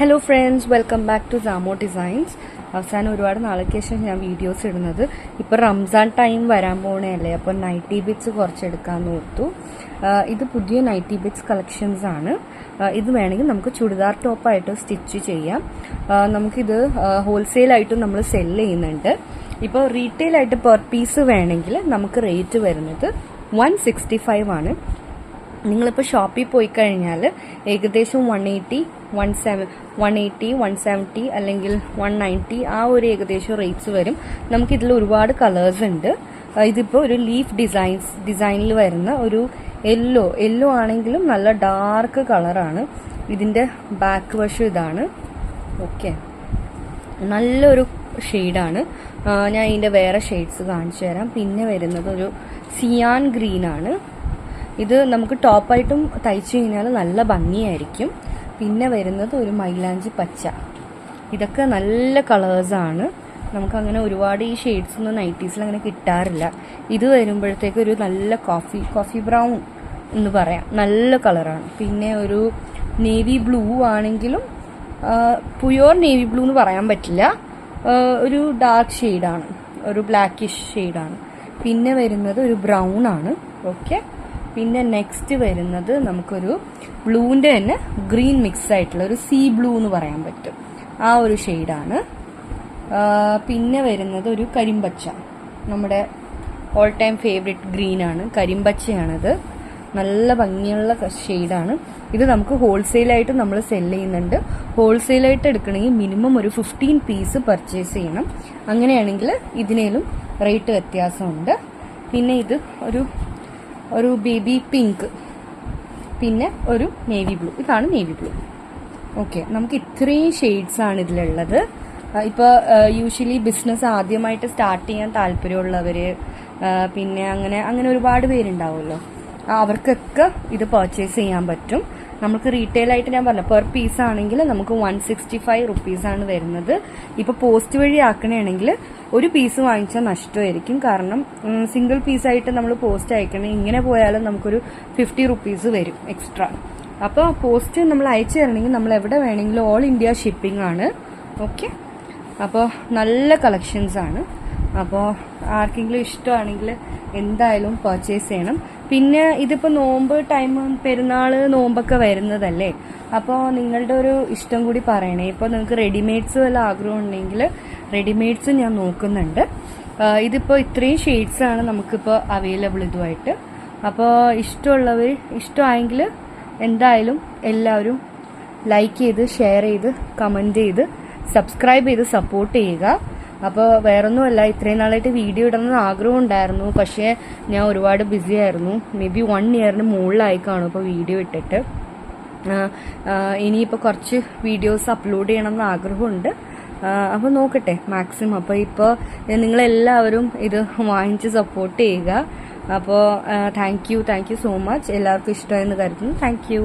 Hello friends, welcome back to Samo designs. അവസാനം ഒരുപാട് നാളേക്ക് ശേഷം ഞാൻ വീഡിയോസ് ഇടുന്നത്. ഇപ്പോൾ റംസാൻ ടൈം വരാൻ പോണേയല്ലേ, അപ്പോൾ നൈറ്റി ബിറ്റ്സ് കുറച്ചെടുക്കാമെന്ന് ഓർത്തു. ഇത് പുതിയ നൈറ്റി ബിറ്റ്സ് കളക്ഷൻസ് ആണ്. ഇത് വേണമെങ്കിൽ നമുക്ക് ചുരിദാർ ടോപ്പായിട്ട് സ്റ്റിച്ച് ചെയ്യാം. നമുക്കിത് ഹോൾസെയിലായിട്ടും നമ്മൾ സെല്ല് ചെയ്യുന്നുണ്ട്. ഇപ്പോൾ റീറ്റെയിലായിട്ട് പെർ പീസ് വേണമെങ്കിൽ നമുക്ക് റേറ്റ് വരുന്നത് 165 ആണ്. നിങ്ങളിപ്പോൾ ഷോപ്പിൽ പോയി കഴിഞ്ഞാൽ ഏകദേശം 180, 170 അല്ലെങ്കിൽ 190 ആ ഒരു ഏകദേശം റേറ്റ്സ് വരും. നമുക്കിതിൽ ഒരുപാട് കളേഴ്സ് ഉണ്ട്. ഇതിപ്പോൾ ഒരു ലീഫ് ഡിസൈനിൽ വരുന്ന ഒരു യെല്ലോ ആണെങ്കിലും നല്ല ഡാർക്ക് കളറാണ്. ഇതിൻ്റെ ബാക്ക് വശം ഇതാണ്. ഓക്കെ, നല്ലൊരു ഷെയ്ഡാണ്. ഞാൻ ഇതിൻ്റെ വേറെ ഷെയ്ഡ്സ് കാണിച്ചു തരാം. പിന്നെ വരുന്നത് ഒരു സിയാൻ ഗ്രീൻ ആണ്. ഇത് നമുക്ക് ടോപ്പായിട്ടും തയ്ച്ചു കഴിഞ്ഞാൽ നല്ല ഭംഗിയായിരിക്കും. പിന്നെ വരുന്നത് ഒരു മൈലാഞ്ചി പച്ച. ഇതൊക്കെ നല്ല കളേഴ്സാണ്. നമുക്കങ്ങനെ ഒരുപാട് ഈ ഷെയ്ഡ്സ് ഒന്നും നൈറ്റീസിൽ അങ്ങനെ കിട്ടാറില്ല. ഇത് വരുമ്പോഴത്തേക്ക് ഒരു നല്ല കോഫി ബ്രൗൺ എന്ന് പറയാം, നല്ല കളറാണ്. പിന്നെ ഒരു നേവി ബ്ലൂ ആണെങ്കിലും പ്യുവർ നേവി ബ്ലൂ എന്ന് പറയാൻ പറ്റില്ല, ഒരു ഡാർക്ക് ഷെയ്ഡാണ്, ഒരു ബ്ലാക്കിഷ് ഷെയ്ഡാണ്. പിന്നെ വരുന്നത് ഒരു ബ്രൗൺ ആണ്. ഓക്കെ, പിന്നെ നെക്സ്റ്റ് വരുന്നത് നമുക്കൊരു ബ്ലൂവിൻ്റെ തന്നെ ഗ്രീൻ മിക്സ് ആയിട്ടുള്ള ഒരു സീ ബ്ലൂ എന്ന് പറയാൻ പറ്റും, ആ ഒരു ഷെയ്ഡാണ്. പിന്നെ വരുന്നത് ഒരു കരിമ്പച്ച, നമ്മുടെ ഓൾ ടൈം ഫേവറേറ്റ് ഗ്രീനാണ്, കരിമ്പച്ചയാണത്. നല്ല ഭംഗിയുള്ള ഷെയ്ഡാണ്. ഇത് നമുക്ക് ഹോൾസെയിലായിട്ട് നമ്മൾ സെല്ല് ചെയ്യുന്നുണ്ട്. ഹോൾസെയിലായിട്ട് എടുക്കണമെങ്കിൽ മിനിമം ഒരു 15 പീസ് പർച്ചേസ് ചെയ്യണം. അങ്ങനെയാണെങ്കിൽ ഇതിനേലും റേറ്റ് വ്യത്യാസമുണ്ട്. പിന്നെ ഇത് ഒരു ബേബി പിങ്ക്, പിന്നെ ഒരു നേവി ബ്ലൂ. ഇതാണ് നേവി ബ്ലൂ. ഓക്കെ, നമുക്ക് ഇത്രയും ഷെയ്ഡ്സ് ആണ് ഇതിലുള്ളത്. ഇപ്പോൾ യൂഷ്വലി ബിസിനസ് ആദ്യമായിട്ട് സ്റ്റാർട്ട് ചെയ്യാൻ താല്പര്യമുള്ളവർ, പിന്നെ അങ്ങനെ ഒരുപാട് പേരുണ്ടാവുമല്ലോ, അവർക്കൊക്കെ ഇത് പർച്ചേസ് ചെയ്യാൻ പറ്റും. നമുക്ക് റീറ്റെയിലായിട്ട് ഞാൻ പറഞ്ഞു പെർ പീസ് ആണെങ്കിൽ നമുക്ക് 165 റുപ്പീസാണ് വരുന്നത്. ഇപ്പോൾ പോസ്റ്റ് വഴി ആക്കണമെങ്കിൽ ഒരു പീസ് വാങ്ങിച്ചാൽ നഷ്ടമായിരിക്കും. കാരണം സിംഗിൾ പീസായിട്ട് നമ്മൾ പോസ്റ്റ് അയക്കണേ, ഇങ്ങനെ പോയാലും നമുക്കൊരു 50 റുപ്പീസ് വരും എക്സ്ട്രാ. അപ്പോൾ പോസ്റ്റ് നമ്മൾ അയച്ചു തരണമെങ്കിൽ നമ്മൾ എവിടെ വേണമെങ്കിലും ഓൾ ഇന്ത്യ ഷിപ്പിംഗ് ആണ്. ഓക്കെ, അപ്പോൾ നല്ല കളക്ഷൻസ് ആണ്. അപ്പോൾ ആർക്കെങ്കിലും ഇഷ്ടമാണെങ്കിൽ എന്തായാലും പർച്ചേസ് ചെയ്യണം. പിന്നെ ഇതിപ്പോൾ നോമ്പ് ടൈം, പെരുന്നാൾ, നോമ്പൊക്കെ വരുന്നതല്ലേ, അപ്പോൾ നിങ്ങളുടെ ഒരു ഇഷ്ടം കൂടി പറയണേ. ഇപ്പോൾ നിങ്ങൾക്ക് റെഡിമെയ്ഡ്സ് വല്ല ആഗ്രഹം ഉണ്ടെങ്കിൽ റെഡിമെയ്ഡ്സ് ഞാൻ നോക്കുന്നുണ്ട്. ഇതിപ്പോൾ ഇത്രയും ഷെയ്ഡ്സ് ആണ് നമുക്കിപ്പോൾ അവൈലബിൾ ഇതുമായിട്ട്. അപ്പോൾ ഇഷ്ടമായെങ്കിൽ എന്തായാലും എല്ലാവരും ലൈക്ക് ചെയ്ത്, ഷെയർ ചെയ്ത്, കമൻറ്റ് ചെയ്ത്, സബ്സ്ക്രൈബ് ചെയ്ത് സപ്പോർട്ട് ചെയ്യുക. അപ്പോൾ വേറൊന്നുമല്ല, ഇത്രയും നാളായിട്ട് വീഡിയോ ഇടണമെന്ന് ആഗ്രഹം ഉണ്ടായിരുന്നു, പക്ഷേ ഞാൻ ഒരുപാട് ബിസി ആയിരുന്നു. മേ ബി 1 ഇയറിന് മുകളിലായി കാണും ഇപ്പോൾ വീഡിയോ ഇട്ടിട്ട്. ഇനിയിപ്പോൾ കുറച്ച് വീഡിയോസ് അപ്ലോഡ് ചെയ്യണമെന്ന് ആഗ്രഹമുണ്ട്. അപ്പോൾ നോക്കട്ടെ മാക്സിമം. അപ്പോൾ ഇപ്പോൾ നിങ്ങളെല്ലാവരും ഇത് വാങ്ങിച്ച് സപ്പോർട്ട് ചെയ്യുക. അപ്പോൾ താങ്ക് യു സോ മച്ച്. എല്ലാവർക്കും ഇഷ്ടമായെന്ന് കരുതുന്നു. Thank you.